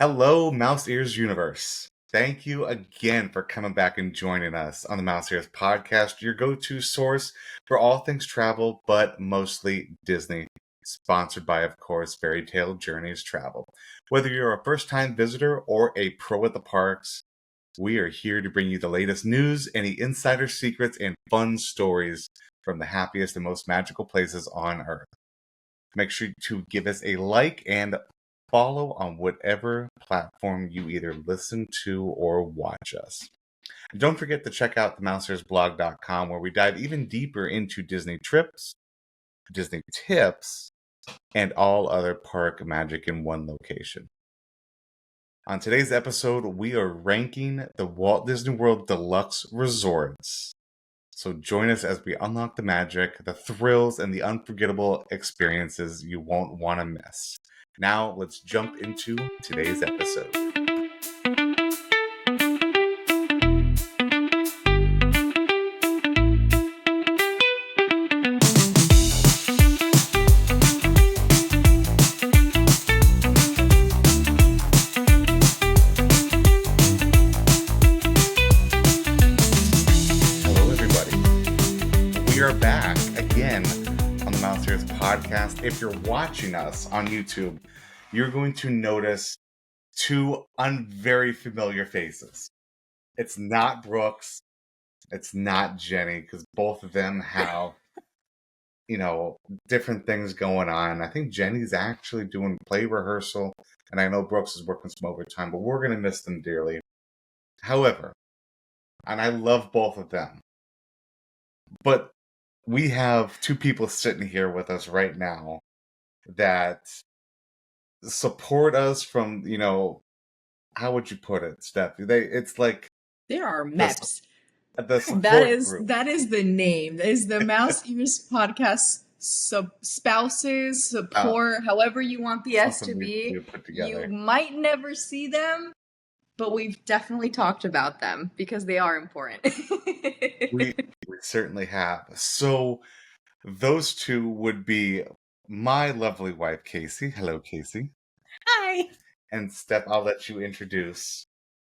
Hello, Mouse Ears Universe. Thank you again for coming back and joining us on the Mouse Ears podcast, your go-to source for all things travel, but mostly Disney. Sponsored by, of course, Fairy Tale Journeys Travel. Whether you're a first-time visitor or a pro at the parks, we are here to bring you the latest news, any insider secrets, and fun stories from the happiest and most magical places on Earth. Make sure to give us a like and follow on whatever platform you either listen to or watch us. And don't forget to check out themouseearsblog.com, where we dive even deeper into Disney trips, Disney tips, and all other park magic in one location. On today's episode, we are ranking the Walt Disney World Deluxe Resorts. So join us as we unlock the magic, the thrills, and the unforgettable experiences you won't want to miss. Now, let's jump into today's episode. Hello, everybody. We are back again on the Mouse Ears podcast. If you're watching us on YouTube, you're going to notice two very familiar faces. It's not Brooks. It's not Jenny, because both of them have, different things going on. I think Jenny's actually doing play rehearsal, and I know Brooks is working some overtime, but we're going to miss them dearly. However, and I love both of them, but we have two people sitting here with us right now that support us from, how would you put it, Steph? It's like there are MEPs. The support group. That is the name. That is the Mouse Ears podcast spouses, support, however you want the S to be. You might never see them, but we've definitely talked about them because they are important. we certainly have. So those two would be my lovely wife, Casey. Hello, Casey. Hi. And Steph, I'll let you introduce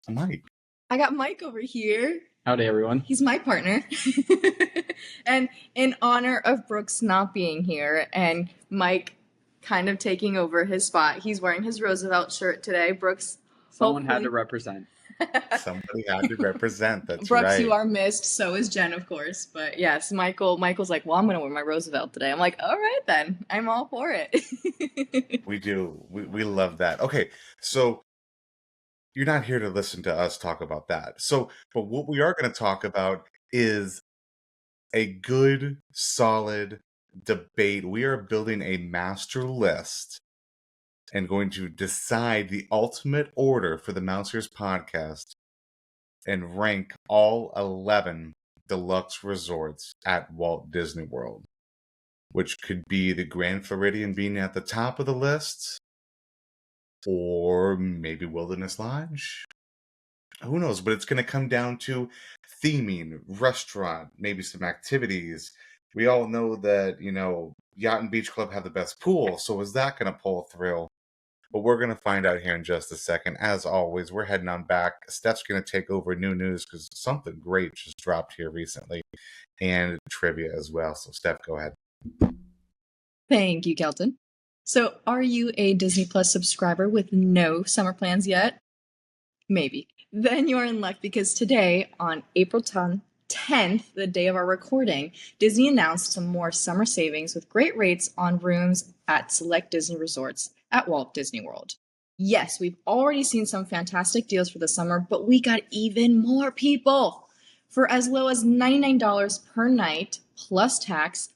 Mike. I got Mike over here. Howdy, everyone. He's my partner. And in honor of Brooks not being here and Mike kind of taking over his spot, he's wearing his Roosevelt shirt today. Brooks, someone had to represent. Somebody had to represent. That's Brooks, right. You are missed. So is Jen, of course. But yes, Michael's like, well, I'm going to wear my Roosevelt today. I'm like, all right, then. I'm all for it. We do. We love that. Okay, so you're not here to listen to us talk about that. But what we are going to talk about is a good, solid debate. We are building a master list and going to decide the ultimate order for the Mouse Ears podcast and rank all 11 deluxe resorts at Walt Disney World, which could be the Grand Floridian being at the top of the list, or maybe Wilderness Lodge. Who knows? But it's going to come down to theming, restaurant, maybe some activities. We all know that, Yacht and Beach Club have the best pool, so is that going to pull a thrill? But we're going to find out here in just a second. As always, we're heading on back. Steph's going to take over new news because something great just dropped here recently, and trivia as well. So Steph, go ahead. Thank you, Kelton. So are you a Disney Plus subscriber with no summer plans yet? Maybe. Then you're in luck because today, on April 10th, the day of our recording, Disney announced some more summer savings with great rates on rooms at select Disney resorts at Walt Disney World. Yes, we've already seen some fantastic deals for the summer, but we got even more people. For as low as $99 per night plus tax,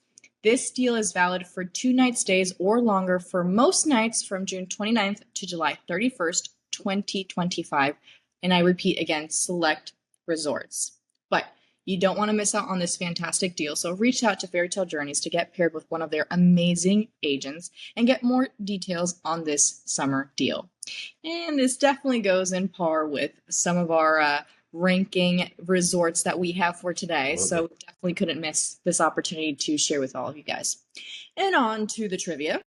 this deal is valid for 2-night stays or longer for most nights from June 29th to July 31st, 2025. And I repeat again, select resorts. But you don't want to miss out on this fantastic deal, so reach out to Fairy Tale Journeys to get paired with one of their amazing agents and get more details on this summer deal. And this definitely goes in par with some of our ranking resorts that we have for today, so definitely couldn't miss this opportunity to share with all of you guys. And on to the trivia.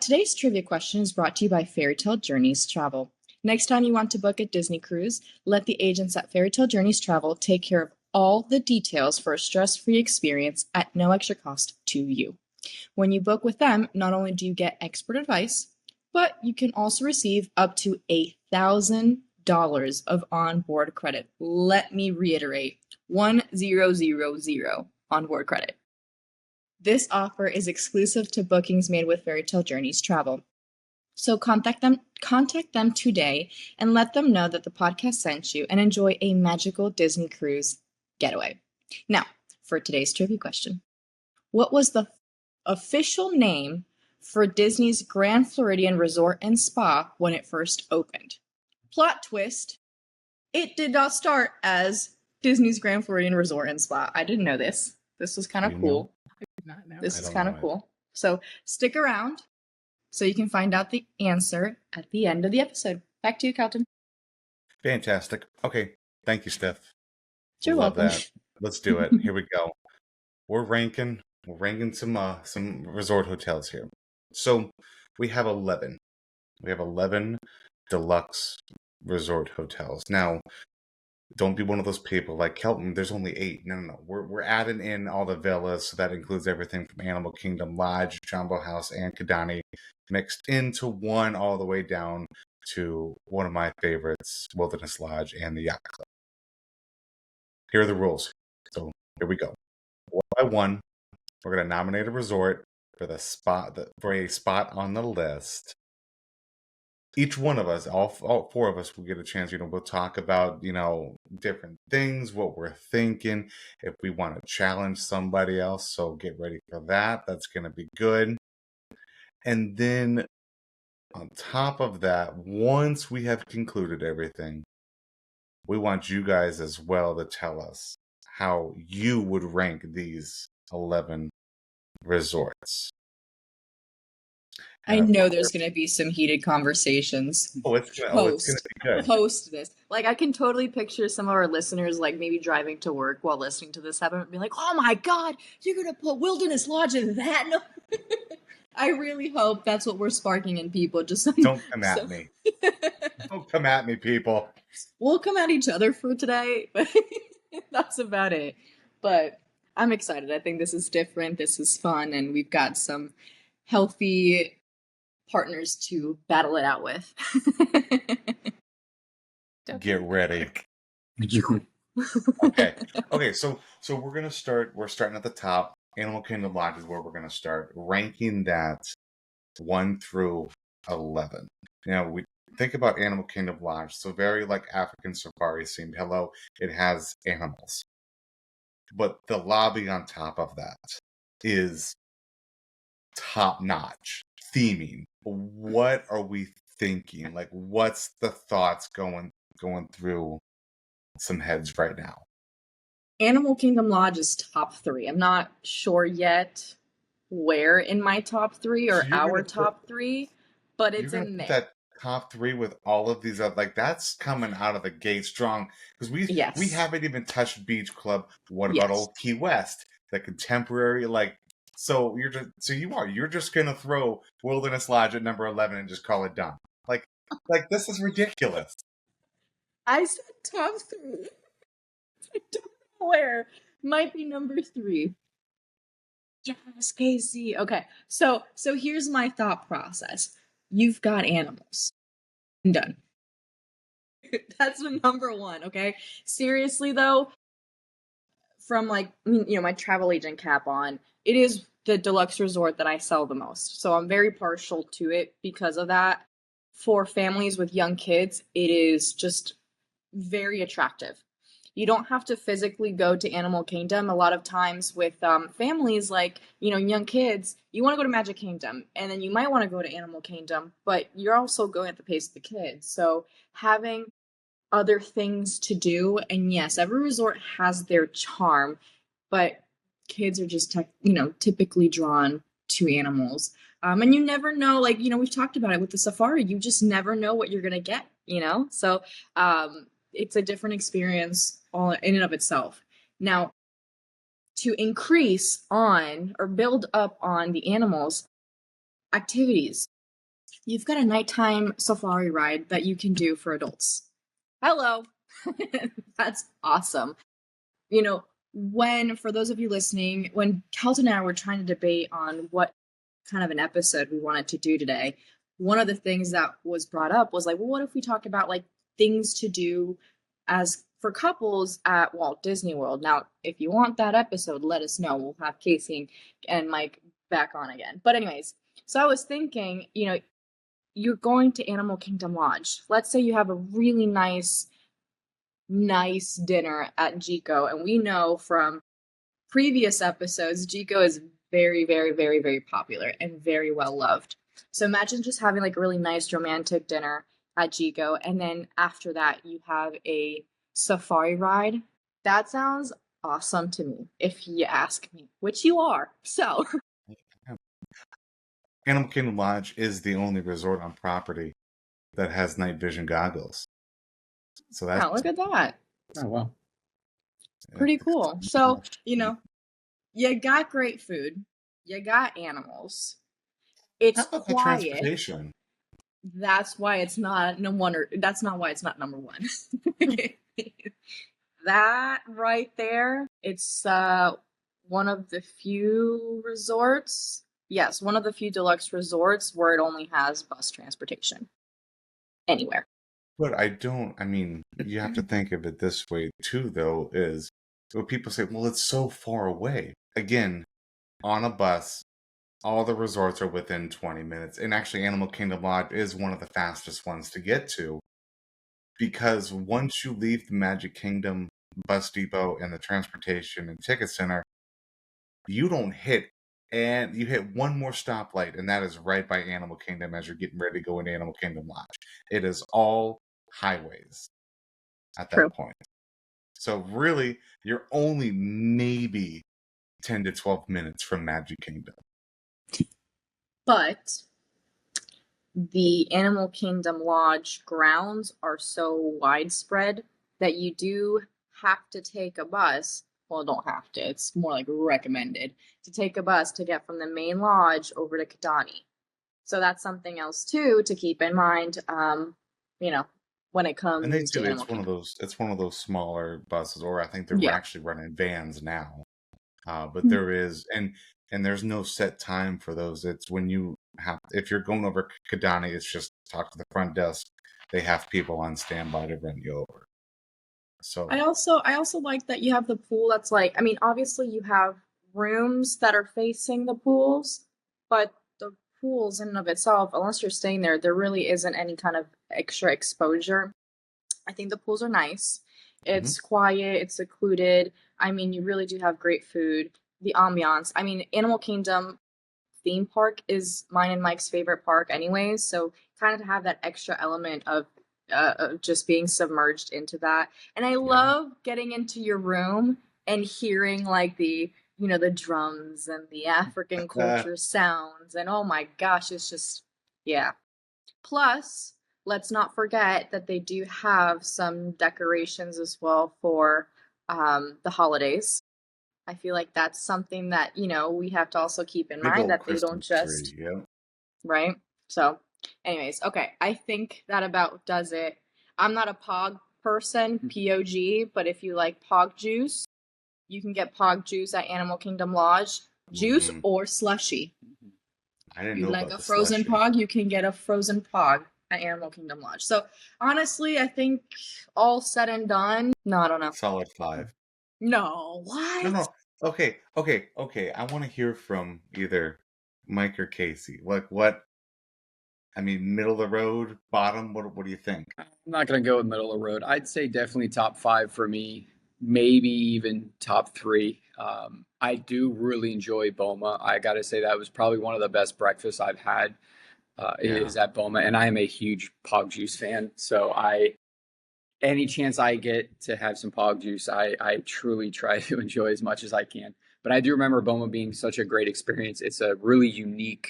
Today's trivia question is brought to you by Fairy Tale Journeys Travel. Next time you want to book a Disney cruise, let the agents at Fairytale Journeys Travel take care of all the details for a stress-free experience at no extra cost to you. When you book with them, not only do you get expert advice, but you can also receive up to $1,000 of onboard credit. Let me reiterate, 1000 onboard credit. This offer is exclusive to bookings made with Fairytale Journeys Travel. So contact them today and let them know that the podcast sent you, and enjoy a magical Disney cruise getaway. Now, for today's trivia question. What was the official name for Disney's Grand Floridian Resort and Spa when it first opened? Plot twist, it did not start as Disney's Grand Floridian Resort and Spa. I didn't know this. This was kind of cool. I did not know. This is kind of cool. So stick around so you can find out the answer at the end of the episode. Back to you, Kelton. Fantastic. Okay. Thank you, Steph. You're Love welcome. that. Let's do it. Here we go. We're ranking some resort hotels here. So we have 11. We have 11 deluxe resort hotels. Now, don't be one of those people like Kelton. There's only 8. No. We're adding in all the villas, so that includes everything from Animal Kingdom Lodge, Jumbo House, and Kidani, mixed into one all the way down to one of my favorites, Wilderness Lodge and the Yacht Club. Here are the rules. So here we go. One by one, we're going to nominate a resort for for a spot on the list. Each one of us, all 4 of us, will get a chance. We'll talk about, different things, what we're thinking, if we want to challenge somebody else. So get ready for that. That's going to be good. And then on top of that, once we have concluded everything, we want you guys as well to tell us how you would rank these 11 resorts. I know there's going to be some heated conversations. It's going to be good. Post this. I can totally picture some of our listeners, maybe driving to work while listening to this happen, and be like, oh my God, you're going to put Wilderness Lodge in that? No. I really hope that's what we're sparking in people. Don't come at me. Don't come at me, people. We'll come at each other for today, but that's about it. But I'm excited. I think this is different. This is fun, and we've got some healthy partners to battle it out with. Get ready. Okay. So we're starting at the top. Animal Kingdom Lodge is where we're going to start, ranking that 1 through 11. We think about Animal Kingdom Lodge, so very African safari themed. Hello, it has animals. But the lobby on top of that is top notch theming. What are we thinking? What's the thoughts going through some heads right now? Animal Kingdom Lodge is top 3. I'm not sure yet where in my top 3 or our top 3, but it's in there. That top 3 with all of these that's coming out of the gate strong, because we haven't even touched Beach Club. What about Old Key West, the contemporary So you're just gonna throw Wilderness Lodge at number 11 and just call it done? This is ridiculous. I said top 3. I don't know where. Might be number 3. Yes, Casey. Okay, so here's my thought process. You've got animals. I'm done. That's number 1. Okay. Seriously though, from my travel agent cap on, it is the deluxe resort that I sell the most. So I'm very partial to it because of that. For families with young kids, it is just very attractive. You don't have to physically go to Animal Kingdom. A lot of times with families young kids, you want to go to Magic Kingdom, and then you might want to go to Animal Kingdom, but you're also going at the pace of the kids. So having other things to do, and yes, every resort has their charm, but kids are just typically drawn to animals. And you never know, we've talked about it with the safari, you just never know what you're gonna get, so it's a different experience all in and of itself. Now, to increase on or build up on the animals, activities. you've got a nighttime safari ride that you can do for adults. Hello. That's awesome. You know, for those of you listening, when Kelton and I were trying to debate on what kind of an episode we wanted to do today, one of the things that was brought up was like, well, what if we talked about like things to do as for couples at Walt Disney World? Now, if you want that episode, let us know. We'll have Casey and Mike back on again. But anyways, so I was thinking, you're going to Animal Kingdom Lodge. Let's say you have a really nice dinner at Jiko, and we know from previous episodes, Jiko is very, very, very, very popular and very well loved. So imagine just having like a really nice romantic dinner at Jiko, and then after that you have a safari ride. That sounds awesome to me, if you ask me, which you are. So Animal Kingdom Lodge is the only resort on property that has night vision goggles. So that's look at that. Oh, wow. Pretty cool. So, you got great food. You got animals. It's How about the quiet. transportation? That's why it's not that's not why it's not number one. That right there, it's one of the few resorts. Yes, one of the few deluxe resorts where it only has bus transportation. Anywhere. But you have to think of it this way too, though, is when people say, well, it's so far away. Again, on a bus, all the resorts are within 20 minutes. And actually, Animal Kingdom Lodge is one of the fastest ones to get to. Because once you leave the Magic Kingdom bus depot and the transportation and ticket center, you don't hit, and you hit one more stoplight, and that is right by Animal Kingdom as you're getting ready to go into Animal Kingdom Lodge. It is all highways at that point. So really, you're only maybe 10 to 12 minutes from Magic Kingdom. But the Animal Kingdom Lodge grounds are so widespread that you do have to take a bus. Well, don't have to. It's more like recommended to take a bus to get from the main lodge over to Kidani. So that's something else too to keep in mind. When it comes and they to do. Animal It's one of those. It's one of those smaller buses, or I think they're actually running vans now. But there is, and there's no set time for those. It's when you have, if you're going over Kidani, it's just talk to the front desk. They have people on standby to run you over. So I also like that you have the pool that's like, obviously you have rooms that are facing the pools, but the pools in and of itself, unless you're staying there really isn't any kind of extra exposure. I think the pools are nice. It's quiet, it's secluded. You really do have great food. The ambiance. Animal Kingdom theme park is mine and Mike's favorite park anyways, so kind of to have that extra element of just being submerged into that. And I love getting into your room and hearing like the drums and the African culture sounds, and oh my gosh, it's just, yeah. Plus, let's not forget that they do have some decorations as well for the holidays. I feel like that's something that, we have to also keep in mind, that they don't just... Right? So, anyways, okay. I think that about does it. I'm not a Pog person, P-O-G, but if you like Pog juice, you can get Pog juice at Animal Kingdom Lodge. Juice or slushy. I didn't know about like a frozen slushy. Pog, you can get a frozen Pog at Animal Kingdom Lodge. So, honestly, I think all said and done, no, I don't know. Solid 5. No, what? No. Okay. I want to hear from either Mike or Casey. What? Middle of the road, bottom. What do you think? I'm not going to go with middle of the road. I'd say definitely top 5 for me, maybe even top 3. I do really enjoy Boma. I got to say that was probably one of the best breakfasts I've had is at Boma, and I am a huge Pog Juice fan. So any chance I get to have some Pog Juice, I truly try to enjoy as much as I can. But I do remember Boma being such a great experience. It's a really unique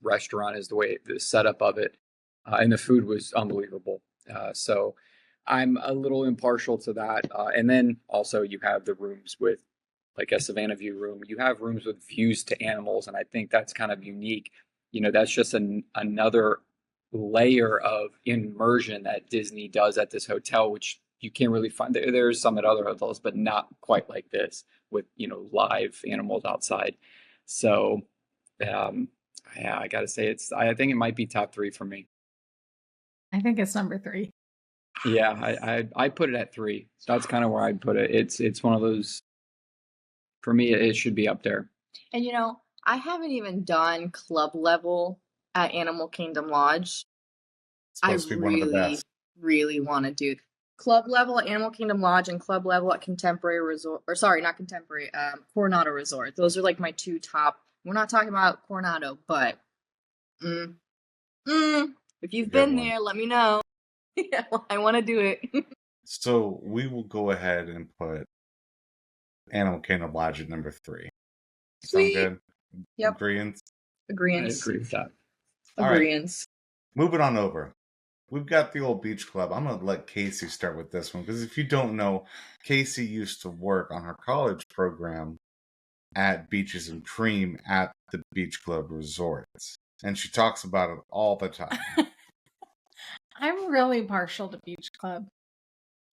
restaurant is the setup of it. And the food was unbelievable. So I'm a little impartial to that. And then also you have the rooms with, like a Savannah View room. You have rooms with views to animals, and I think that's kind of unique. that's just another layer of immersion that Disney does at this hotel, which you can't really find. There's some at other hotels, but not quite like this with, live animals outside. So, yeah, I gotta say I think it might be top 3 for me. I think it's number 3. Yeah, I put it at 3. That's kind of where I'd put it. It's one of those, for me, it should be up there. And I haven't even done club level at Animal Kingdom Lodge. Supposed to be one of the best. Really want to do club level at Animal Kingdom Lodge and club level at Contemporary Resort, or sorry, not Contemporary, Coronado Resort. Those are like my 2 top. We're not talking about Coronado, but if you've been there, let me know. Yeah, I want to do it. So we will go ahead and put Animal Kingdom Lodge at number 3. Sweet. Sound good? Yep. Agreeance? I agree with that. Agreeance. Right. Moving on over. We've got the old beach club. I'm going to let Casey start with this one, because if you don't know, Casey used to work on her college program at Beaches and Cream at the Beach Club Resorts. And she talks about it all the time. I'm really partial to Beach Club.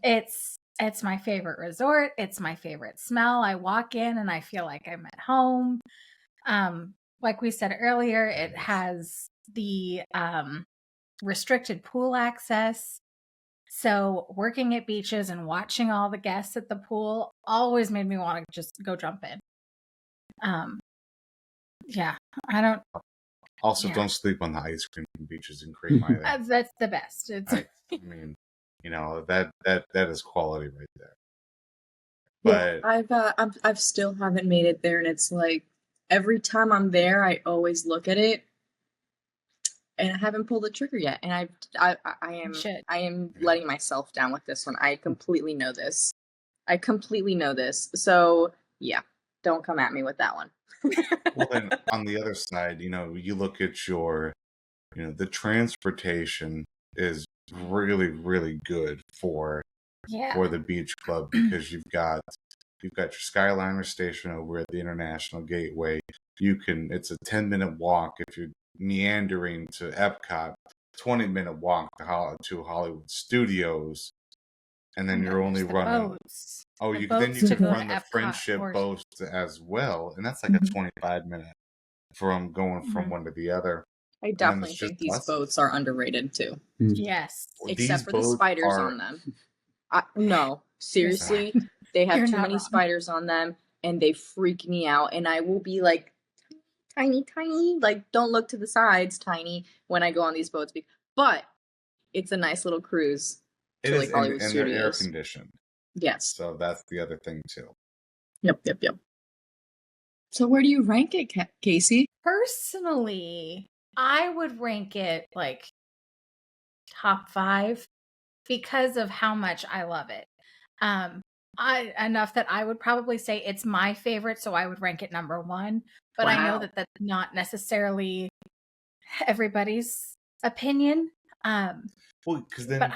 It's my favorite resort. It's my favorite smell. I walk in and I feel like I'm at home. Like we said earlier, it has the restricted pool access. So working at beaches and watching all the guests at the pool always made me want to just go jump in. Yeah, I don't. Also, don't sleep on the ice cream from Beaches and Cream either. That's the best. I mean, that is quality right there. But yeah, I've still haven't made it there, and it's like every time I'm there, I always look at it, and I haven't pulled the trigger yet. And I am letting myself down with this one. I completely know this. So yeah, don't come at me with that one. Well, then on the other side, you look at the transportation is really, really good for the beach club, because you've got your Skyliner station over at the International Gateway. It's a 10-minute walk if you're meandering to Epcot, 20-minute walk to Hollywood Studios, and then you're only running. Boats. You can run the Friendship boats as well, and that's like a 25-minute from going from one to the other. I definitely think these boats are underrated too. Yes, except for the spiders on them. No, seriously, they have too many spiders on them, and they freak me out. And I will be like, tiny, like don't look to the sides, tiny, when I go on these boats. But it's a nice little cruise. It is, and they're air conditioned. Yes. So that's the other thing too. Yep. So where do you rank it, Casey? Personally, I would rank it like top 5 because of how much I love it. Enough that I would probably say it's my favorite, so I would rank it number 1. But wow. I know that that's not necessarily everybody's opinion. Well, because then,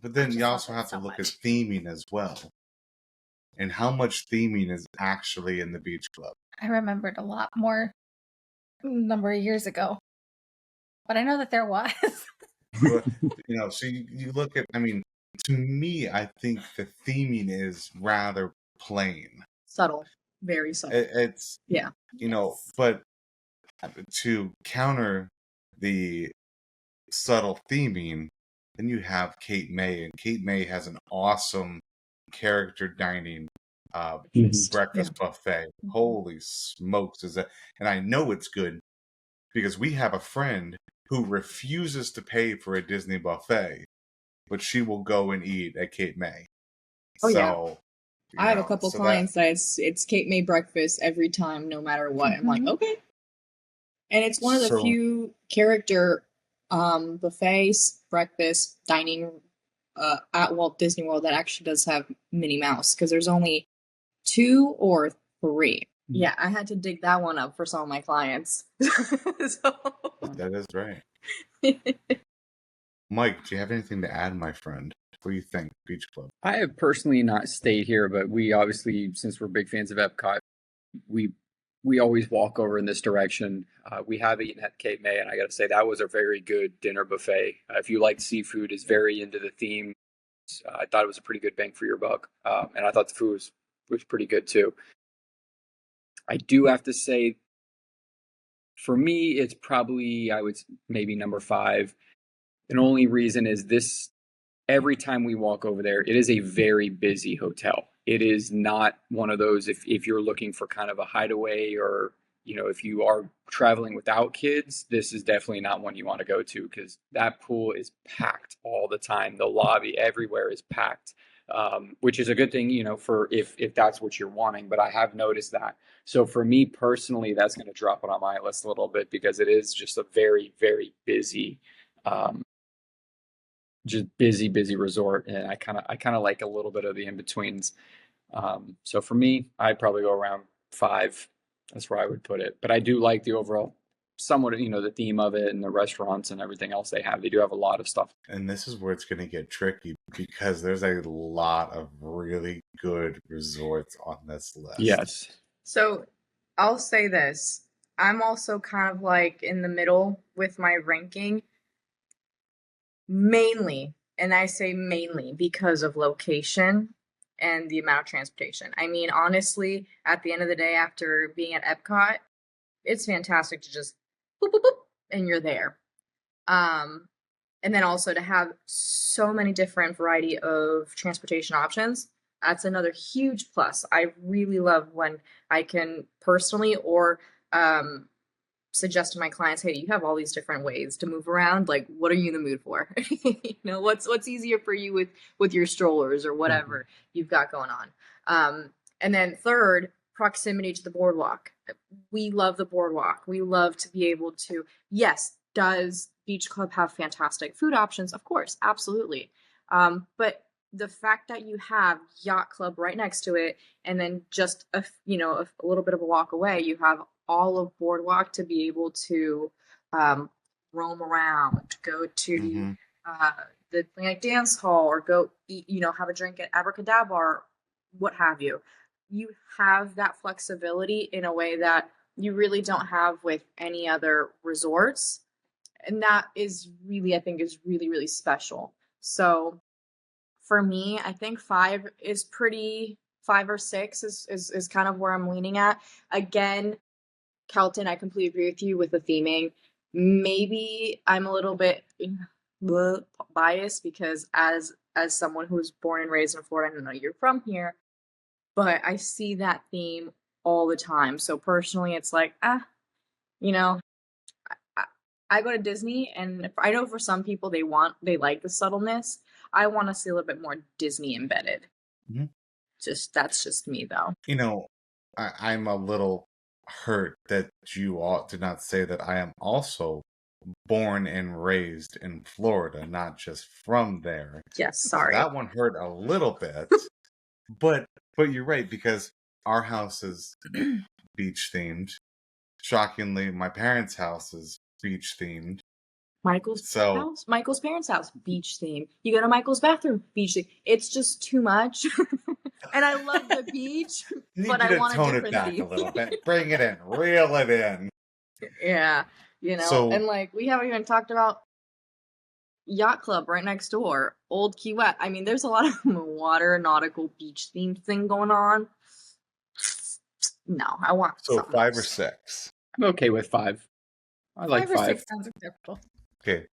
but then you also have to look at theming as well, and how much theming is actually in the beach club. I remembered a lot more a number of years ago, but I know that there was. So you look at. I mean, to me, I think the theming is rather plain, subtle, very subtle. It's but to counter the subtle theming, then you have Cape May, and Cape May has an awesome character dining breakfast buffet. Holy smokes, and I know it's good because we have a friend who refuses to pay for a Disney buffet, but she will go and eat at Cape May. I have a couple clients that it's Cape May breakfast every time, no matter what. I'm like, okay. And it's one of the few character buffets, breakfast, dining at Walt Disney World that actually does have Minnie Mouse, because there's only 2 or 3. Yeah, I had to dig that one up for some of my clients. That is right. Mike, do you have anything to add, my friend? What do you think, Beach Club? I have personally not stayed here, but we obviously, since we're big fans of Epcot, we we always walk over in this direction. We have eaten at Cape May, and I got to say that was a very good dinner buffet. If you like seafood, is very into the theme. I thought it was a pretty good bang for your buck, and I thought the food was pretty good too. I do have to say, for me, it's probably, I would maybe number 5. And only reason is this: every time we walk over there, it is a very busy hotel. It is not one of those, if you're looking for kind of a hideaway, or if you are traveling without kids, this is definitely not one you want to go to, because that pool is packed all the time. The lobby everywhere is packed, which is a good thing, for if that's what you're wanting. But I have noticed that. So for me personally, that's going to drop it on my list a little bit, because it is just a very, very busy, busy resort, and I kind of like a little bit of the in betweens. So for me, I'd probably go around 5. That's where I would put it. But I do like the overall, somewhat, the theme of it, and the restaurants and everything else they have. They do have a lot of stuff. And this is where it's going to get tricky, because there's a lot of really good resorts on this list. Yes. So I'll say this. I'm also kind of like in the middle with my ranking. Mainly, and I say mainly because of location and the amount of transportation. I mean, honestly, at the end of the day, after being at Epcot, it's fantastic to just boop, boop, boop, and you're there. And then also to have so many different variety of transportation options, that's another huge plus. I really love when I can personally or suggest to my clients, hey, you have all these different ways to move around. Like, what are you in the mood for? What's easier for you with your strollers or whatever you've got going on. And then third, proximity to the boardwalk. We love the boardwalk. We love to be able to, yes, does Beach Club have fantastic food options? Of course, absolutely. But the fact that you have Yacht Club right next to it, and then just a little bit of a walk away, you have all of Boardwalk to be able to roam around, go to the dance hall, or go eat, have a drink at Abracadabra, or what have you. You have that flexibility in a way that you really don't have with any other resorts. And that is really, I think, is really, really special. So for me, I think 5 is pretty, 5 or 6 is kind of where I'm leaning at. Again, Kelton, I completely agree with you with the theming. Maybe I'm a little bit biased, because as someone who was born and raised in Florida, I know you're from here, but I see that theme all the time. So personally, it's like, I go to Disney, and I know for some people they like the subtleness. I want to see a little bit more Disney embedded. Mm-hmm. That's just me, though. I'm a little hurt that you all did not say that I am also born and raised in Florida, not just from there. Yes, sorry. So that one hurt a little bit. but you're right, because our house is beach themed. Shockingly, my parents' house is beach themed. Michael's parents' house, beach theme. You go to Michael's bathroom, beach theme. It's just too much. And I love the beach, but I want to tone it back a little bit. Bring it in, reel it in. Yeah, and we haven't even talked about Yacht Club right next door, Old Key West. I mean, there's a lot of water, nautical, beach themed thing going on. No, I want 5 or 6. I'm okay with 5. I like 5. 5 or 6 sounds acceptable. Okay.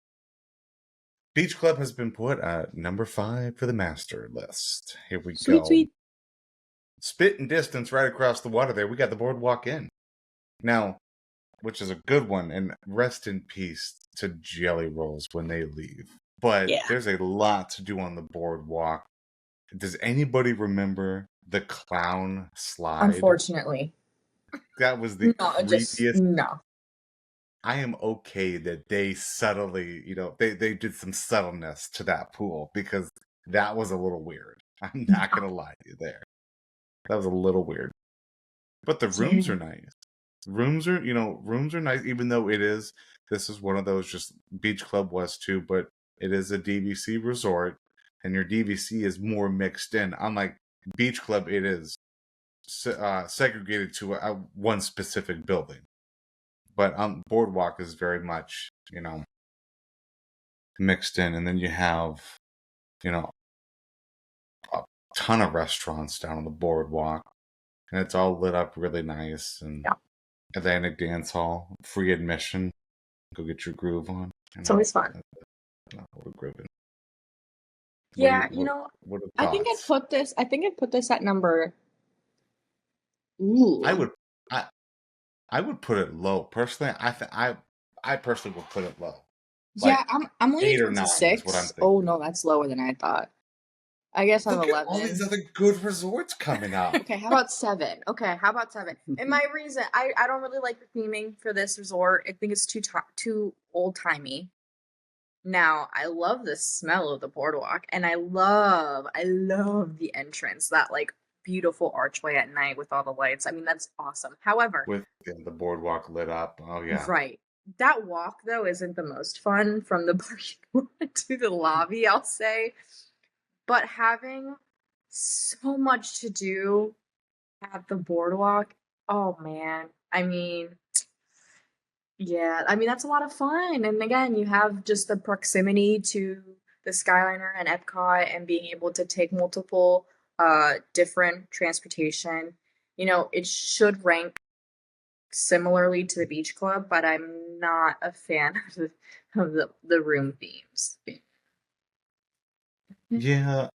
Beach Club has been put at number 5 for the master list. Here we go. Sweet. Spit and distance right across the water there. We got the Boardwalk Inn. Now, which is a good one, and rest in peace to Jelly Rolls when they leave. But there's a lot to do on the boardwalk. Does anybody remember the clown slide? Unfortunately. That was the creepiest. No. I am okay that they subtly, they did some subtleness to that pool, because that was a little weird. I'm not going to lie to you there. That was a little weird. But the rooms are nice. Rooms are nice, even though this is one of those, just Beach Club was too, but it is a DVC resort, and your DVC is more mixed in. Unlike Beach Club, it is segregated to one specific building. But boardwalk is very much, mixed in. And then you have, a ton of restaurants down on the boardwalk. And it's all lit up really nice. And Atlantic Dance Hall, free admission. Go get your groove on. It's always fun. We're grooving. Yeah, what are I think I'd put this at number. Ooh. I would put it low personally. I personally would put it low. Yeah, I'm leaning 8 or towards 9 a is 6. what I'm thinking. Oh no, that's lower than I thought. I guess I'm Look 11. at all these other good resorts coming up. Okay, how about 7? And my reason, I don't really like the theming for this resort. I think it's too old-timey. Now, I love the smell of the boardwalk, and I love the entrance, that like beautiful archway at night with all the lights. I mean, that's awesome. However, With the boardwalk lit up. Oh yeah. right. That walk though isn't the most fun from the parking lot to the lobby, I'll say. But having so much to do at the boardwalk, oh man. I mean, yeah, that's a lot of fun. And again, you have just the proximity to the Skyliner and Epcot and being able to take multiple different transportation. It should rank similarly to the beach club, but I'm not a fan of the room themes. Yeah,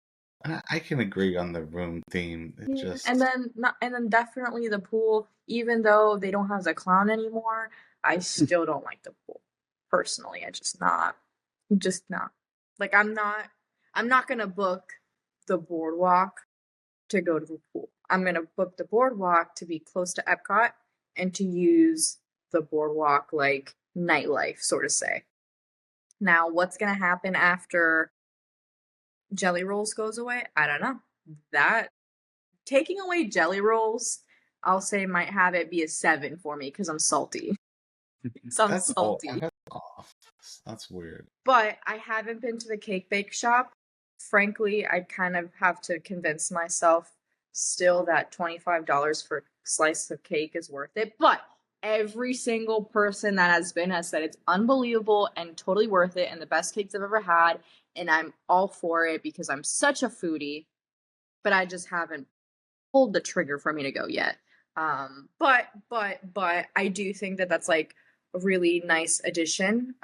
I can agree on the room theme. It just And then definitely the pool. Even though they don't have the clown anymore, I still don't like the pool. Personally, I'm just not. Like I'm not gonna book the boardwalk to go to the pool. I'm gonna book the boardwalk to be close to Epcot and to use the boardwalk like nightlife, sort of say. Now, what's gonna happen after Jelly Rolls goes away? I don't know. That taking away Jelly Rolls, I'll say might have it be a 7 for me because I'm salty. that's salty. That's off. That's weird. But I haven't been to the cake bake shop. Frankly, I kind of have to convince myself still that $25 for a slice of cake is worth it. But every single person that has said it's unbelievable and totally worth it and the best cakes I've ever had. And I'm all for it because I'm such a foodie. But I just haven't pulled the trigger for me to go yet. But I do think that that's like a really nice addition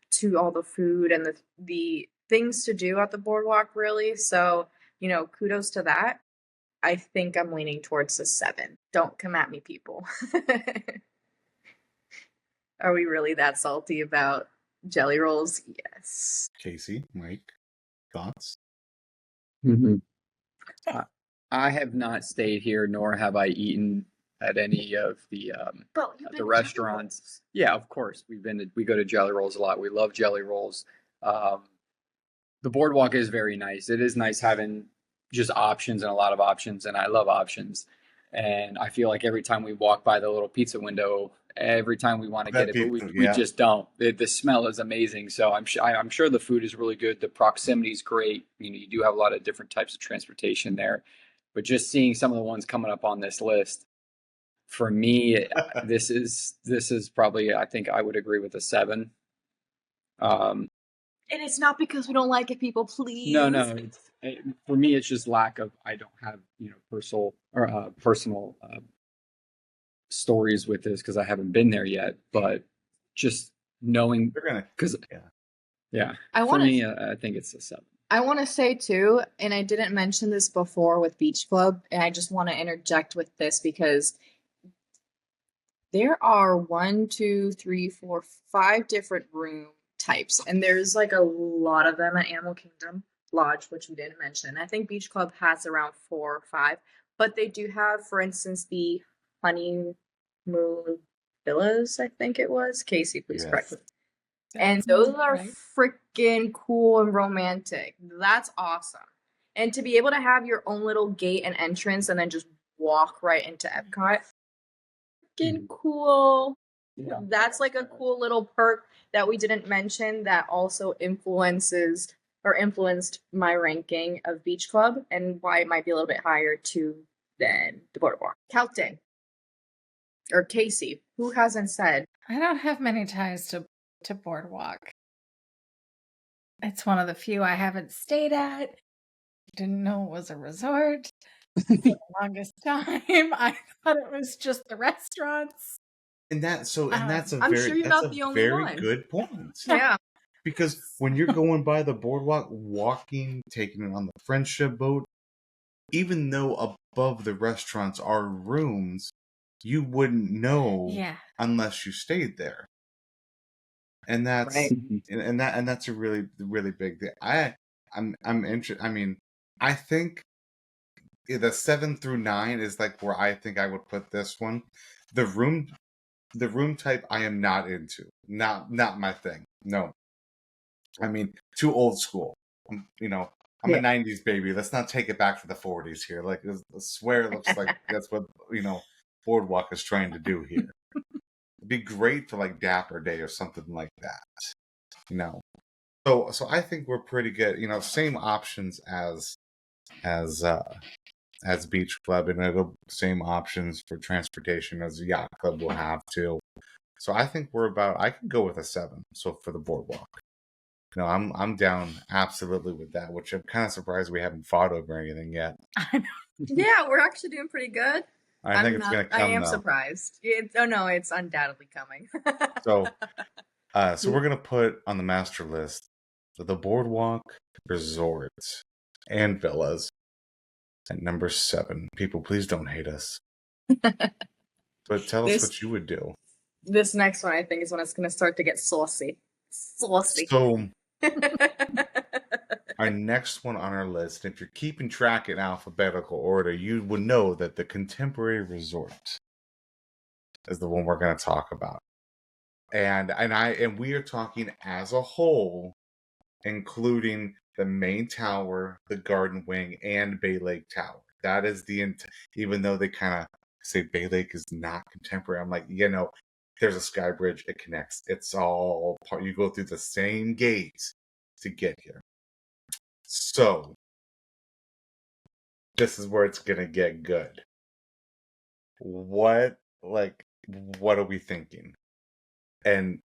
to all the food and the things to do at the boardwalk, really. So, kudos to that. I think I'm leaning towards a 7. Don't come at me, people. Are we really that salty about Jelly Rolls? Yes. Casey, Mike, thoughts? Mm-hmm. I have not stayed here, nor have I eaten at any of the restaurants. Yeah, of course. We go to Jelly Rolls a lot. We love Jelly Rolls. The boardwalk is very nice. It is nice having just options and a lot of options, and I love options. And I feel like every time we walk by the little pizza window, every time we want to get it, but we just don't. The smell is amazing. So I'm sure the food is really good. The proximity is great. You do have a lot of different types of transportation there. But just seeing some of the ones coming up on this list, for me, this is probably, I think I would agree with a 7. And it's not because we don't like it, people. Please. No. For me, it's just lack of. I don't have personal stories with this because I haven't been there yet. But just knowing, because I think it's a 7. I want to say too, and I didn't mention this before with Beach Club, and I just want to interject with this because there are 1, 2, 3, 4, 5 different room types, and there's like a lot of them at Animal Kingdom Lodge, which we didn't mention. I think Beach Club has around 4 or 5, but they do have, for instance, the honeymoon villas. I think it was. Casey, please correct me. And those are freaking cool and romantic. That's awesome. And to be able to have your own little gate and entrance and then just walk right into Epcot, freaking cool. Yeah. That's like a cool little perk that we didn't mention that also influenced my ranking of Beach Club and why it might be a little bit higher to than the boardwalk. Kelton or Casey, who hasn't said? I don't have many ties to boardwalk. It's one of the few I haven't stayed at. Didn't know it was a resort for the longest time. I thought it was just the restaurants. And that's a I'm very sure you're that's not a the only very one. good point. Yeah. Because when you're going by the boardwalk, walking, taking it on the friendship boat, even though above the restaurants are rooms, you wouldn't know unless you stayed there. And that's Right. and that's a really, really big thing. I'm interested. I mean, I think the 7 through 9 is like where I think I would put this one. The room type I am not into. Not my thing. No. I mean, too old school. I'm a 90s baby. Let's not take it back to the 40s here. Like, I swear it looks like that's what, Boardwalk is trying to do here. It'd be great for, like, Dapper Day or something like that. So I think we're pretty good. Same options as Beach Club, and same options for transportation as Yacht Club will have too. So I think I could go with a 7. So for the boardwalk. I'm down absolutely with that, which I'm kind of surprised we haven't fought over anything yet. Yeah, we're actually doing pretty good. I think it's going to come. I am surprised. It's undoubtedly coming. So we're going to put on the master list the Boardwalk Resort and Villas at number 7. People, please don't hate us. But tell us what you would do. This next one, I think, is when it's going to start to get saucy. Saucy. So our next one on our list, if you're keeping track in alphabetical order, you would know that the Contemporary Resort is the one we're going to talk about. And we are talking as a whole, including the main tower, the garden wing, and Bay Lake Tower. That is even though they kind of say Bay Lake is not contemporary, I'm like, there's a sky bridge. It connects. It's all part. You go through the same gates to get here. So this is where it's gonna get good. What are we thinking? And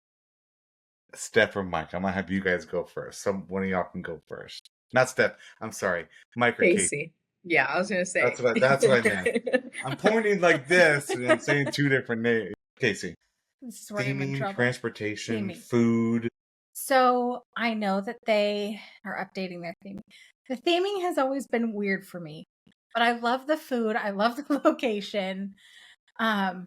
Steph or Mike, I'm gonna have you guys go first. One of y'all can go first. Not Steph. I'm sorry, Mike or Casey. Yeah, I was gonna say. That's what I meant. I'm pointing like this, and I'm saying 2 different names. Casey. This is where I'm in trouble. Transportation, food. So I know that they are updating their theming. The theming has always been weird for me, but I love the food. I love the location. I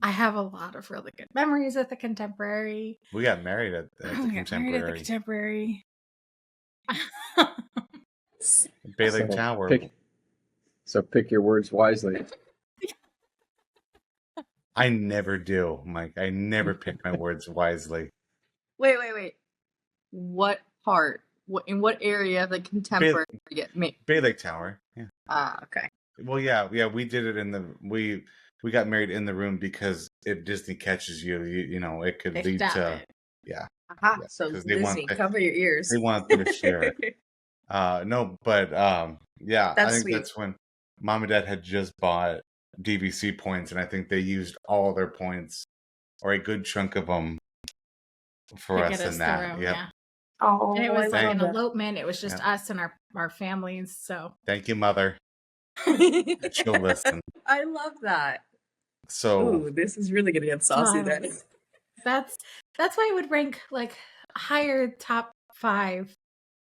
have a lot of really good memories at the Contemporary. We got married at the Contemporary. Bay Lake Tower. Pick your words wisely. I never do, Mike. I never pick my words wisely. Wait. What part? In what area of the Contemporary Bay Lake Tower. Yeah. Okay. Well, yeah. We did it we got married in the room because if Disney catches you, it could lead to yeah. Aha. Yeah, so Disney, cover your ears. They want them to share it. No, but yeah, I think that's when Mom and Dad had just bought DVC points, and I think they used all their points, or a good chunk of them, for us in that. Yep. Yeah. Oh, and it was like an elopement. It was just us and our families. So thank you, Mother. She'll listen. I love that. So this is really gonna get saucy then. That's why it would rank like higher top 5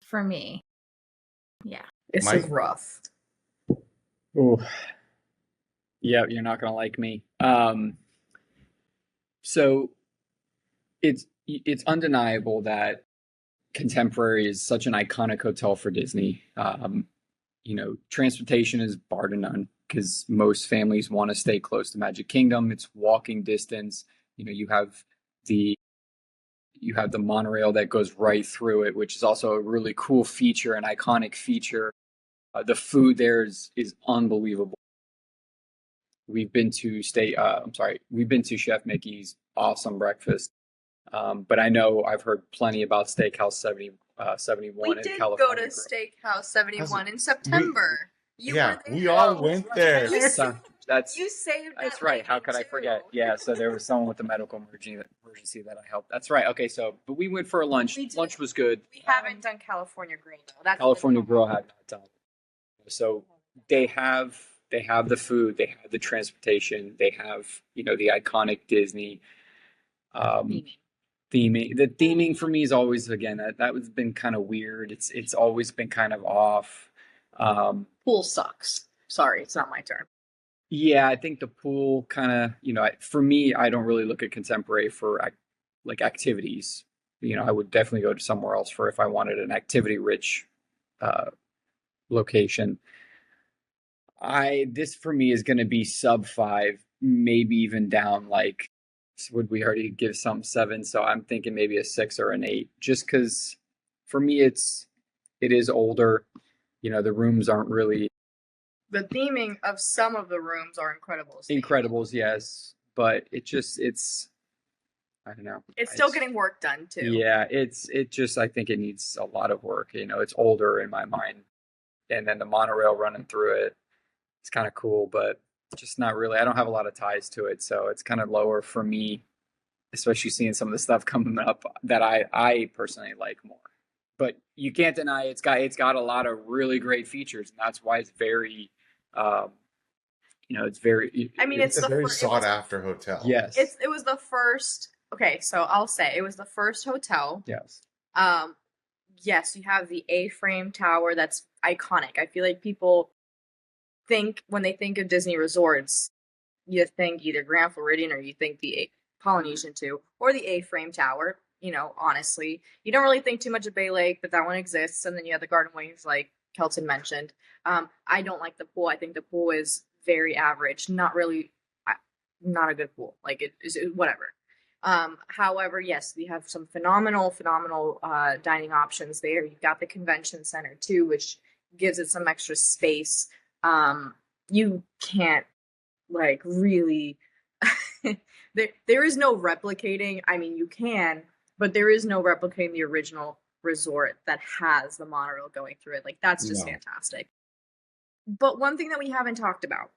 for me. Yeah. It's like rough. Oh. Yeah, you're not gonna like me. So it's undeniable that Contemporary is such an iconic hotel for Disney. Transportation is bar to none because most families want to stay close to Magic Kingdom. It's walking distance. You have the monorail that goes right through it, which is also a really cool feature, an iconic feature. The food there is unbelievable. We've been to Chef Mickey's awesome breakfast. But I know I've heard plenty about Steakhouse 71 in California. We did go to Steakhouse 71 in September. Yeah, we all went there. That's You saved That's that right. How lady, could I too. forget? Yeah. So there was someone with a medical emergency that I helped. That's right. Okay. So, but we went for a lunch. We did. Lunch was good. We haven't done California Grill, though. That's California Grill had not done. So they have the food, they have the transportation, they have the iconic Disney theming. The theming for me is always, again, that was been kind of weird. It's always been kind of off. Pool sucks. Sorry, it's not my turn. Yeah, I think the pool kind of, for me, I don't really look at contemporary for like activities. I would definitely go to somewhere else for if I wanted an activity-rich location. This for me is going to be sub 5, maybe even down. Like, would we already give some 7? So I'm thinking maybe a 6 or an 8, just because for me it is older. The rooms aren't really. The theming of some of the rooms are Incredibles. Incredibles, yes, but I don't know. It's still getting work done too. Yeah, I think it needs a lot of work. It's older in my mind, and then the monorail running through it. It's kind of cool, but just not really. I don't have a lot of ties to it, so it's kind of lower for me, especially seeing some of the stuff coming up that I personally like more. But you can't deny it's got a lot of really great features, and that's why it's very, it's very. I mean, it's a very sought after hotel. Yes, it was the first. Okay, so I'll say it was the first hotel. Yes. Yes, you have the A-frame tower that's iconic. I feel like people think when they think of Disney resorts, you think either Grand Floridian or you think the Polynesian too, or the A-frame tower. Honestly, you don't really think too much of Bay Lake, but that one exists. And then you have the Garden Waves, like Kelton mentioned. I don't like the pool. I think the pool is very average. Not really, not a good pool. Like it is whatever. However, yes, we have some phenomenal dining options there. You've got the convention center too, which gives it some extra space. You can't really there is no replicating. I mean, you can, but there is no replicating the original resort that has the monorail going through it. That's just fantastic. But one thing that we haven't talked about,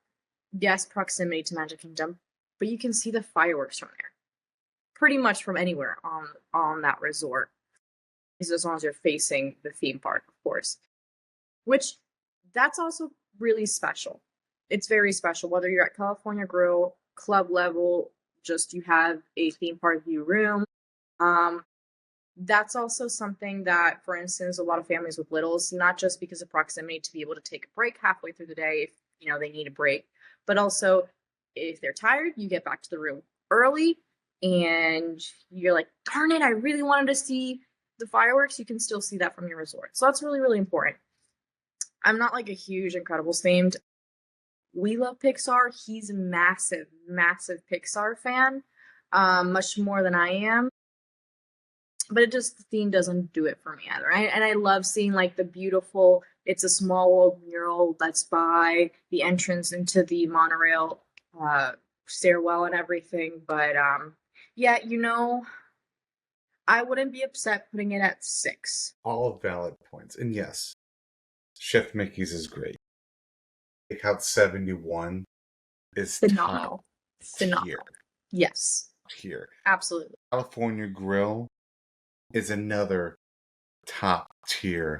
yes, proximity to Magic Kingdom, but you can see the fireworks from there pretty much from anywhere on that resort, as long as you're facing the theme park, of course, which that's also really special. It's very special, whether you're at California Grill, club level, just you have a theme park view room. That's also something that, for instance, a lot of families with littles, not just because of proximity to be able to take a break halfway through the day if they need a break, but also if they're tired, you get back to the room early and you're like, darn it, I really wanted to see the fireworks. You can still see that from your resort. So that's really, really important. I'm not a huge Incredibles themed. We love Pixar. He's a massive, massive Pixar fan, much more than I am. But the theme doesn't do it for me either. And I love seeing the beautiful It's a Small World mural that's by the entrance into the monorail stairwell and everything. But yeah, I wouldn't be upset putting it at 6. All valid points. And yes, Chef Mickey's is great. Takeout 71 is phenomenal. Phenomenal. Tier. Yes. Here. Absolutely. California Grill is another top tier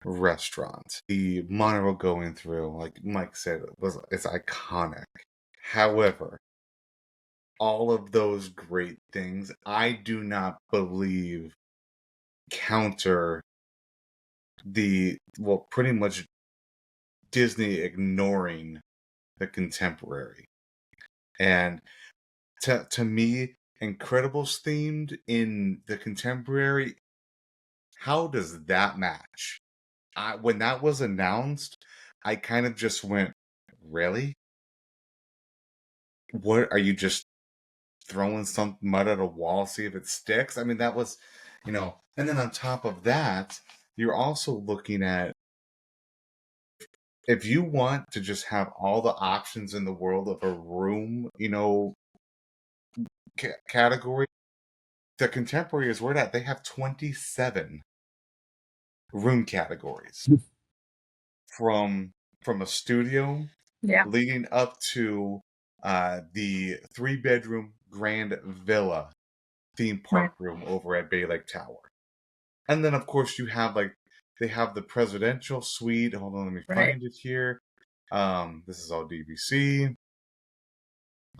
restaurant. The monorail going through, like Mike said, it's iconic. However, all of those great things, I do not believe counter pretty much Disney ignoring the contemporary. And to me, Incredibles themed in the contemporary, how does that match? When that was announced, I kind of just went, really? What, are you just throwing some mud at a wall, see if it sticks? I mean, that was, and then on top of that, you're also looking at, if you want to just have all the options in the world of a room, category, the contemporary is where that they have 27 room categories from from a studio leading up to the 3-bedroom Grand Villa theme park room over at Bay Lake Tower. And then, of course, you have they have the presidential suite. Hold on, let me find it here. This is all DVC.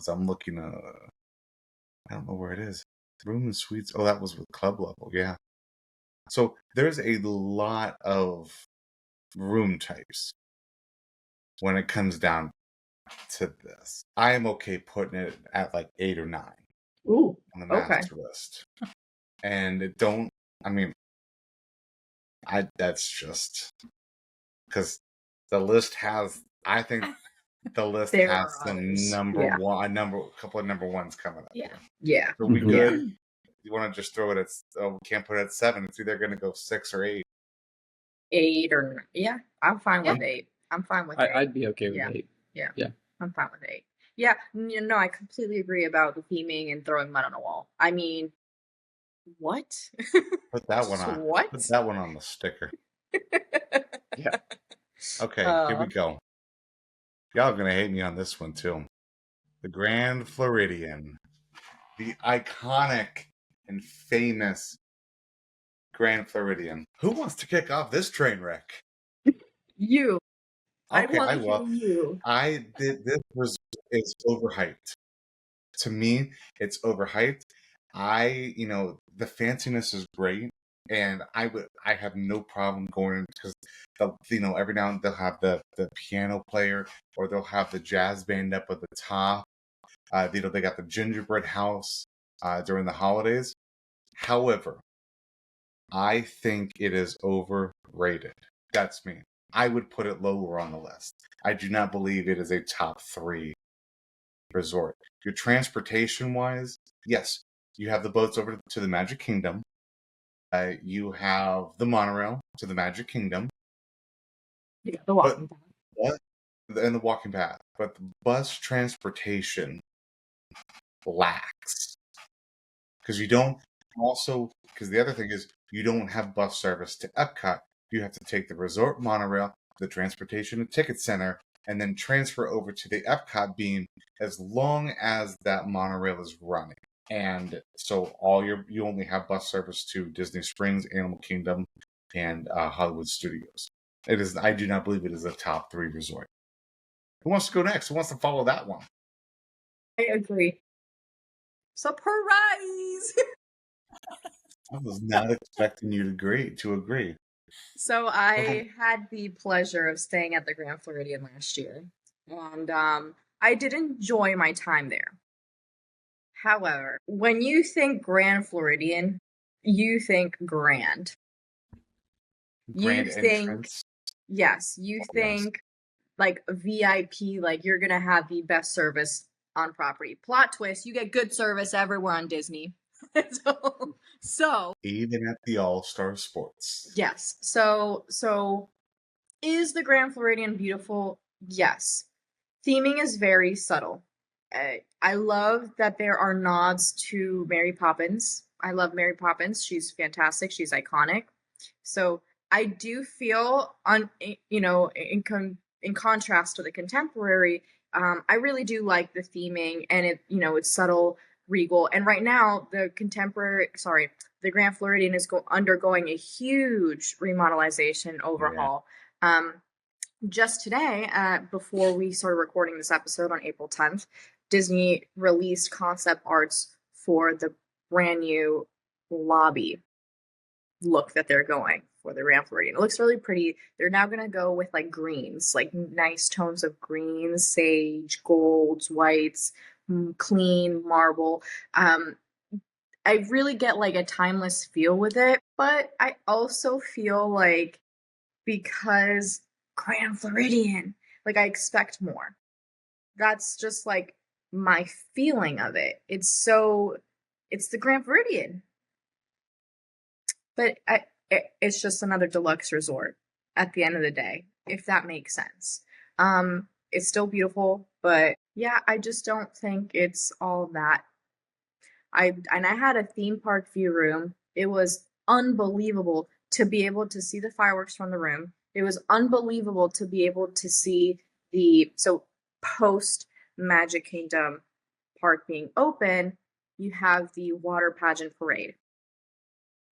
So I'm looking, I don't know where it is. Room and suites. Oh, that was with club level. Yeah. So there's a lot of room types when it comes down to this. I am okay putting it at like 8 or 9 on the master list. And that's just because the list has, I think the list has some a couple of number ones coming up. Yeah. So we good? You want to just throw it at, we can't put it at 7. It's either going to go 6 or 8. 8 or, I'm fine with 8. I'm fine with 8. I'd be okay with 8. Yeah. I'm fine with 8. Yeah, no, I completely agree about the theming and throwing mud on a wall. I mean, what? Put that one on. What? Put that one on the sticker. Yeah. Okay, here we go. Y'all are going to hate me on this one, too. The Grand Floridian. The iconic and famous Grand Floridian. Who wants to kick off this train wreck? You. Okay, I will. You. This is overhyped. To me, it's overhyped. The fanciness is great, and I have no problem going because every now and then they'll have the piano player or they'll have the jazz band up at the top. They got the gingerbread house during the holidays. However, I think it is overrated. That's me. I would put it lower on the list. I do not believe it is a top 3 resort. Your transportation-wise, yes, you have the boats over to the Magic Kingdom. You have the monorail to the Magic Kingdom. Yeah, the walking path. And the walking path. But the bus transportation lacks. Because the other thing is, you don't have bus service to Epcot. You have to take the resort monorail, the transportation and ticket center, and then transfer over to the Epcot beam as long as that monorail is running. And so you only have bus service to Disney Springs, Animal Kingdom, and Hollywood Studios. I do not believe it is a top 3 resort. Who wants to go next? Who wants to follow that one? I agree. Surprise! I was not expecting you to agree. So I had the pleasure of staying at the Grand Floridian last year, and I did enjoy my time there. However, when you think Grand Floridian, you think grand. Grand entrance. Yes, you think like VIP, like you're gonna have the best service on property. Plot twist, you get good service everywhere on Disney. So even at the All-Star Sports. Yes. So is the Grand Floridian beautiful? Yes. Theming is very subtle. I love that there are nods to Mary Poppins. I love Mary Poppins. She's fantastic. She's iconic. So I do feel in contrast to the contemporary, I really do like the theming, and it's subtle, regal. And right now, the Grand Floridian is undergoing a huge remodelization overhaul. Yeah. Just today, before we started recording this episode on April 10th, Disney released concept arts for the brand new lobby look that they're going for the Grand Floridian. It looks really pretty. They're now going to go with like greens, like nice tones of greens, sage, golds, whites, clean marble. I really get like a timeless feel with it, but I also feel like because Grand Floridian, like I expect more. That's just like my feeling of it. It's the Grand Floridian. But it's just another deluxe resort at the end of the day, if that makes sense. It's still beautiful, but yeah, I just don't think it's all that. I had a theme park view room. It was unbelievable to be able to see the fireworks from the room, It was unbelievable to be able to see so post Magic Kingdom Park being open, you have the water pageant parade.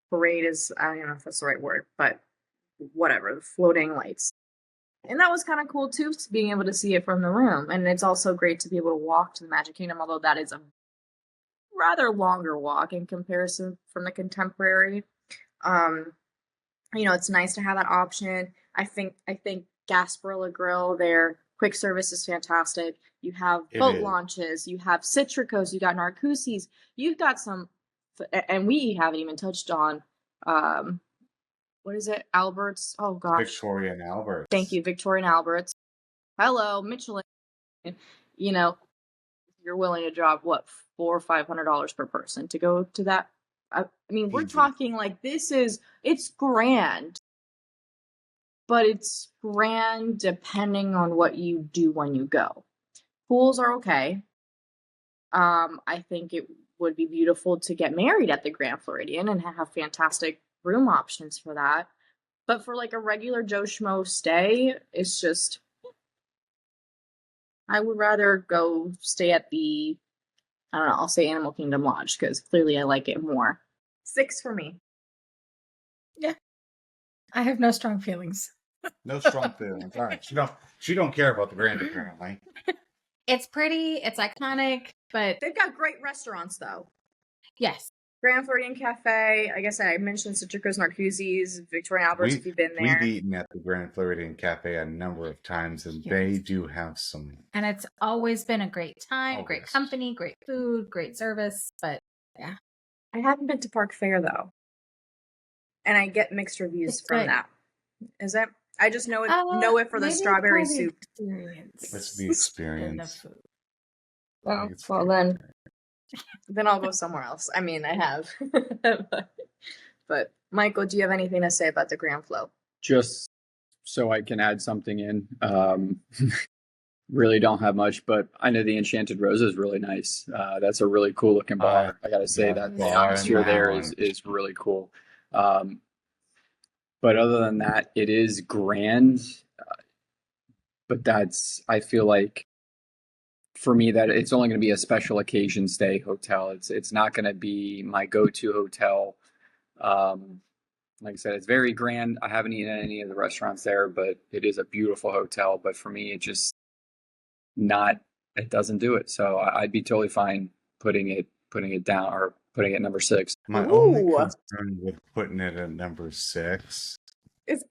Parade is, I don't know if that's the right word, but whatever, the floating lights. And that was kind of cool too, being able to see it from the room. And it's also great to be able to walk to the Magic Kingdom, although that is a rather longer walk in comparison from the Contemporary. It's nice to have that option. I think Gasparilla Grill, their quick service is fantastic. You have boat launches, you have Citricos, you got Narcoossee's, you've got some, and we haven't even touched on, what is it? Albert's? Oh gosh. Victoria and Albert's. Thank you, Victoria and Albert's. Hello, Michelin. You're willing to drop what, $400 or $500 per person to go to that? I mean, we're talking like it's grand, but it's grand depending on what you do when you go. Pools are okay. I think it would be beautiful to get married at the Grand Floridian and have fantastic room options for that. But for like a regular Joe Schmo stay, it's just, I would rather go stay at the, I don't know, I'll say Animal Kingdom Lodge because clearly I like it more. 6 for me. Yeah. I have no strong feelings. No strong feelings. All right. She don't care about the Grand apparently. It's pretty, it's iconic, but They've got great restaurants though. yes. Grand Floridian Cafe, like I said, I mentioned Citricos, Narcoossee's, Victoria and Albert's if you've been there. We've eaten at the Grand Floridian Cafe a number of times, and they do have some. And it's always been a great time, great company, great food, great service, but yeah. I haven't been to Park Fair though. And I get mixed reviews from that. Is it? I just know it for the strawberry soup. It's the experience. Well then I'll go somewhere else. I mean, I have. But Michael, do you have anything to say about the Grand Flow? Just so I can add something in. Really don't have much, but I know the Enchanted Rose is really nice. That's a really cool looking bar. I gotta say that the atmosphere there is really cool. But other than that, it is grand. But I feel like for me that it's only going to be a special occasion stay hotel. It's not going to be my go-to hotel. Like I said, it's very grand. I haven't eaten at any of the restaurants there, but it is a beautiful hotel. But for me, it just it doesn't do it. So I'd be totally fine putting it down or putting it at number 6. My only concern with putting it at number 6 is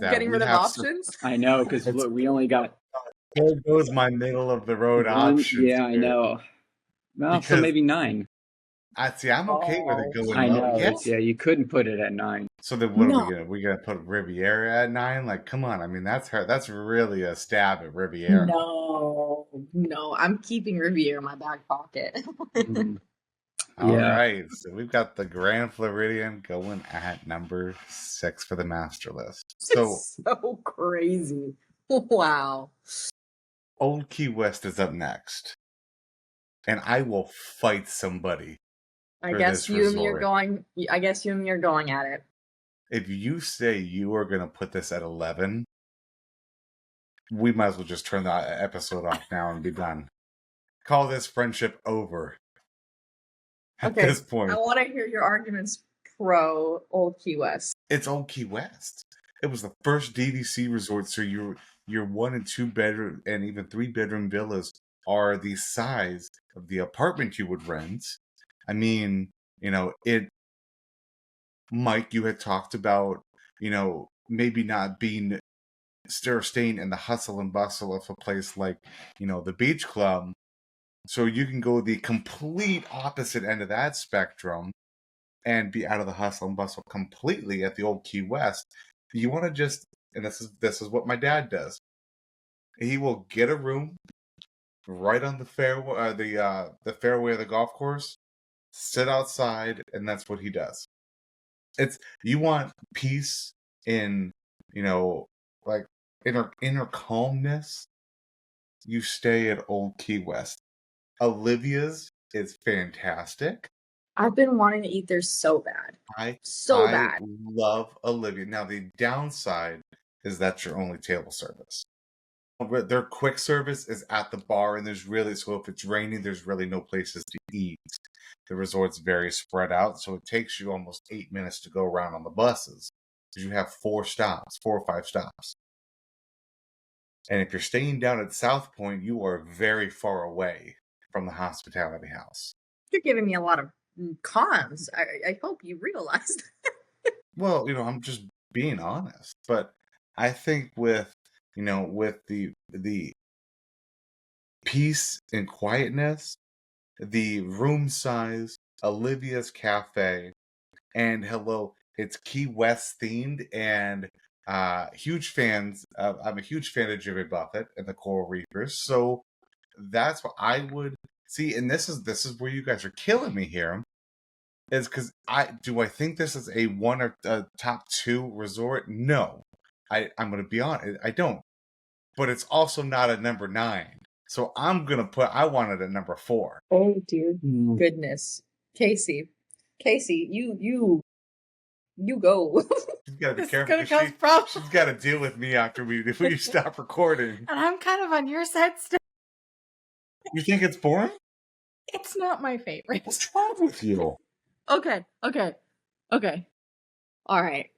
getting rid of options. I know, because look, we only got. There goes my middle of the road options. Yeah, I know. Well, so maybe 9. I'm okay with it going I know. Yes. Yeah, you couldn't put it at 9. So then what are we gonna? We gonna put Riviera at 9? Like, come on! I mean, that's really a stab at Riviera. No, I'm keeping Riviera in my back pocket. All right, so we've got the Grand Floridian going at number 6 for the master list. So crazy! Wow. Old Key West is up next, and I will fight somebody. I guess you and me are going at it. If you say you are going to put this at 11, we might as well just turn the episode off now and be done. Call this friendship over. At this point, I want to hear your arguments pro Old Key West. It's Old Key West. It was the first DVC resort, so your 1 and 2 bedroom and even 3 bedroom villas are the size of the apartment you would rent. I mean, Mike, you had talked about, maybe not being staying in the hustle and bustle of a place like, the Beach Club. So you can go the complete opposite end of that spectrum and be out of the hustle and bustle completely at the Old Key West. You want to just, and this is what my dad does. He will get a room right on the fairway, the fairway of the golf course, sit outside, and that's what he does. You want peace in, like inner calmness. You stay at Old Key West. Olivia's is fantastic. I've been wanting to eat there so bad. I bad. love Olivia. Now the downside is that's your only table service. Their quick service is at the bar, and so if it's raining, there's really no places to eat. The resort's very spread out, so it takes you almost 8 minutes to go around on the buses because you have 4 or 5 stops. And if you're staying down at South Point, you are very far away from the hospitality house. You're giving me a lot of cons. I hope you realized. Well, I'm just being honest, but I think with the peace and quietness, the room size, Olivia's Cafe, and hello, it's Key West themed, and huge fans. I'm a huge fan of Jimmy Buffett and the Coral Reefers, so that's what I would see. And this is where you guys are killing me here, is because I think this is a one or top 2 resort? No, I'm going to be honest, I don't. But it's also not a number 9. So I'm going to I want it at number 4. Oh, dear goodness. Casey, you go. She's got to be This is careful. gonna cause problems. She's got to deal with me after we stop recording. And I'm kind of on your side still. You think it's boring? It's not my favorite. What's wrong with you? Okay. All right.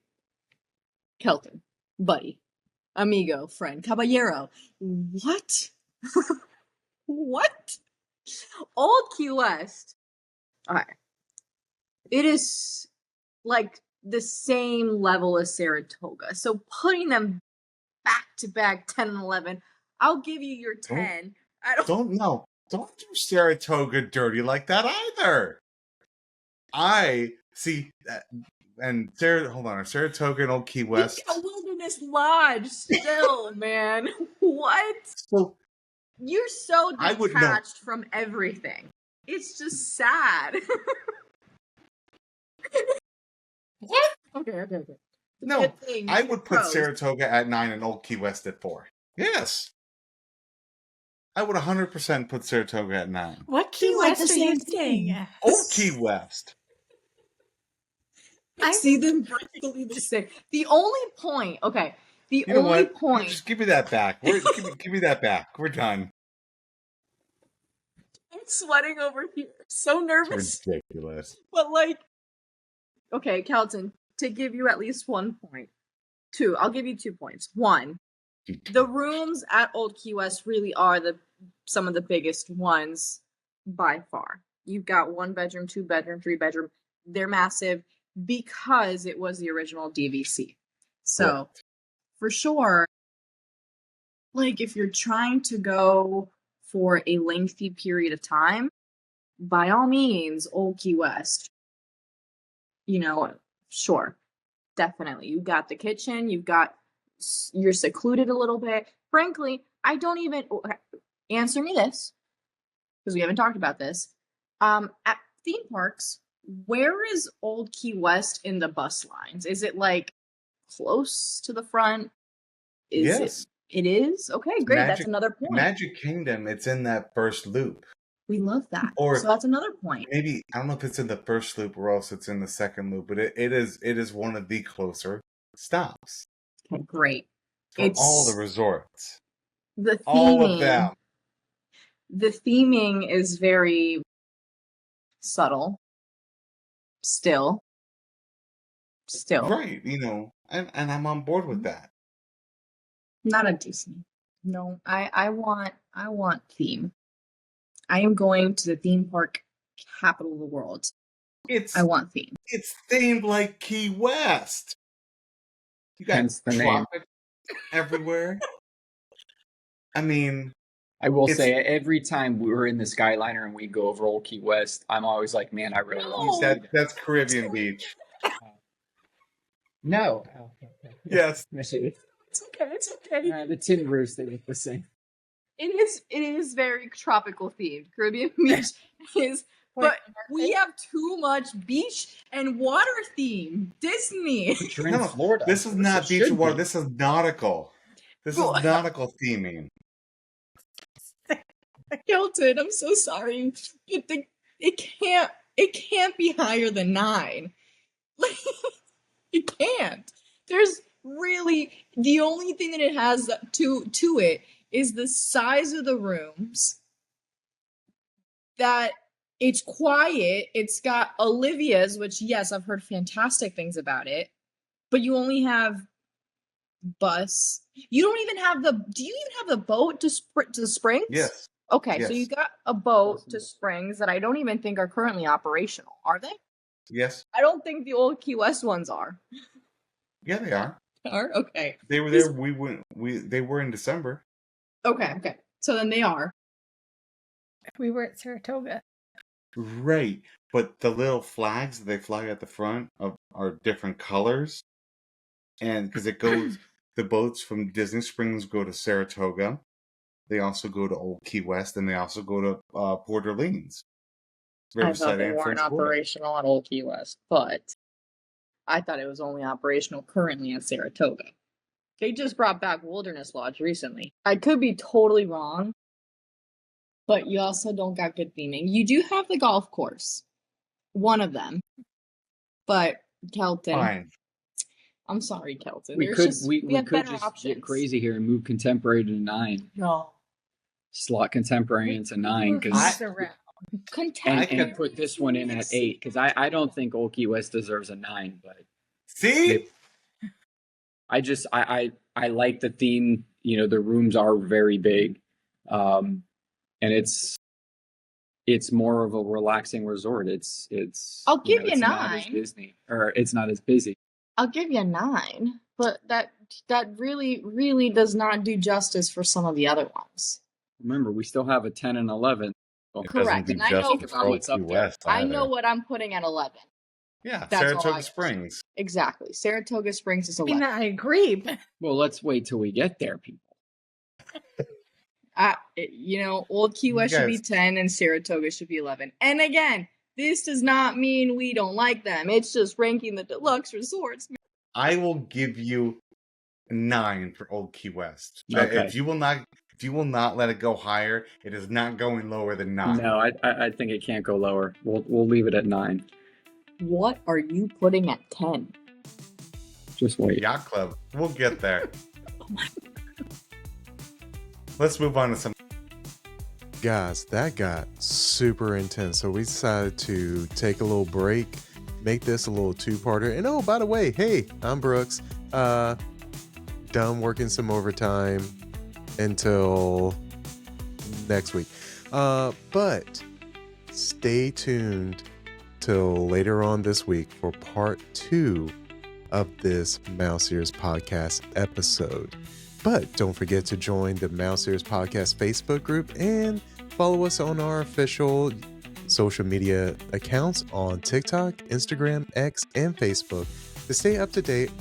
Kelton, buddy, amigo, friend, caballero. What? What? Old Key West. All right. It is like the same level as Saratoga. So putting them back to back 10 and 11, I'll give you your 10. Don't do Saratoga dirty like that either. I see that, and hold on, Saratoga and Old Key West. It's a Wilderness Lodge still, man. What? So you're so detached from everything. It's just sad. What? Okay. No, I would put Saratoga at 9 and Old Key West at 4. Yes. I would 100% put Saratoga at 9. What Key West are you staying at? Old Key West. I see them virtually the same. The only point, okay. Point. Just give me that back. Give me that back. We're done. I'm sweating over here. So nervous. It's ridiculous. But okay, Kelton, to give you at least 1 point. 2. I'll give you 2 points. 1. The rooms at Old Key West really are some of the biggest ones by far. You've got 1 bedroom, 2 bedroom, 3 bedroom. They're massive because it was the original DVC. So, for sure, if you're trying to go for a lengthy period of time, by all means, Old Key West. Sure, definitely. You've got the kitchen, you're secluded a little bit. Frankly, I don't even answer me this, because we haven't talked about this. At theme parks, where is Old Key West in the bus lines? Is it close to the front? Yes. It is? Okay, great. That's another point. Magic Kingdom, it's in that first loop. We love that. So that's another point. Maybe, I don't know if it's in the first loop or else it's in the second loop, but it is one of the closer stops. Okay, great. It's all the resorts. The theming, all of them. The theming is very subtle. Still. Right, and I'm on board with that. Not a Disney. No, I want theme. I am going to the theme park capital of the world. I want theme. It's themed like Key West. You got tropics everywhere. I mean, I will say every time we're in the Skyliner and we go over Old Key West, I'm always like, man, I really want to. That's Caribbean Beach. No. Yes. It's okay. The Tin Roost, they look the same. It is very tropical themed. Caribbean Beach is, but we have too much beach and water theme. Disney. You're in Florida. This is not beach and water. This is nautical. This is nautical theming. Kelton, I'm so sorry. It can't be higher than 9. It can't. There's really, the only thing that it has to it is the size of the rooms. That it's quiet. It's got Olivia's, which, yes, I've heard fantastic things about it. But you only have bus. You don't even have do you even have the boat to Springs? Yes. Okay, Yes. so you got a boat to Springs that I don't even think are currently operational. Are they? Yes. I don't think the old Key West ones are. Yeah, they are. Are? Okay. They were there. They were in December. Okay. So then they are. We were at Saratoga. Right. But the little flags that they fly at the front are different colors. And because it goes, the boats from Disney Springs go to Saratoga. They also go to Old Key West, and they also go to Port Orleans. I thought they weren't operational at Old Key West, but I thought it was only operational currently at Saratoga. They just brought back Wilderness Lodge recently. I could be totally wrong, but you also don't got good theming. You do have the golf course, one of them, but Kelton. Fine. I'm sorry, Kelton. We There's could just, we have could better just options. get crazy here and move contemporary to 9. No. Slot contemporary into 9 because and put this one in at 8 because I don't think Old Key West deserves a 9, but See, I like the theme. You know, the rooms are very big, and it's more of a relaxing resort. It's I'll give you it's 9. Not as Disney, or it's not as busy. I'll give you 9, but that really does not do justice for some of the other ones. Remember, we still have a 10 and 11. Correct, and I know what's up there. I know what I'm putting at 11. Yeah, That's Saratoga Springs. Exactly, Saratoga Springs is 11. I agree. But... Well, let's wait till we get there, people. Old Key West should be 10 and Saratoga should be 11. And again, this does not mean we don't like them. It's just ranking the deluxe resorts. I will give you 9 for Old Key West. Okay. If you will not let it go higher, it is not going lower than 9. No, I think it can't go lower. We'll leave it at 9. What are you putting at 10? Just wait. Yacht Club. We'll get there. Let's move on to some. Guys, that got super intense. So we decided to take a little break, make this a little 2-parter. And oh, by the way, hey, I'm Brooks. Done working some overtime until next week. But stay tuned till later on this week for part 2 of this Mouse Ears Podcast episode. But don't forget to join the Mouse Ears Podcast Facebook group and follow us on our official social media accounts on TikTok, Instagram, X, and Facebook to stay up to date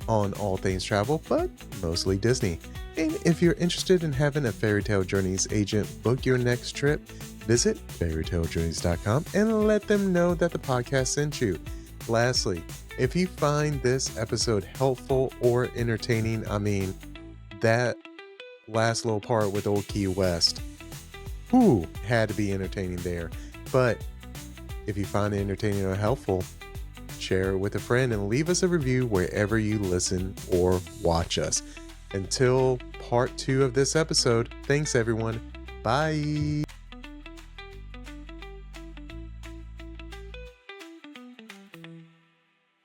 on all things travel, but mostly Disney. And if you're interested in having a Fairy Tale Journeys agent book your next trip, visit fairytalejourneys.com and let them know that the podcast sent you. Lastly, if you find this episode helpful or entertaining, that last little part with Old Key West, had to be entertaining there. But if you find it entertaining or helpful, share it with a friend and leave us a review wherever you listen or watch us. Until part 2 of this episode, thanks everyone. Bye.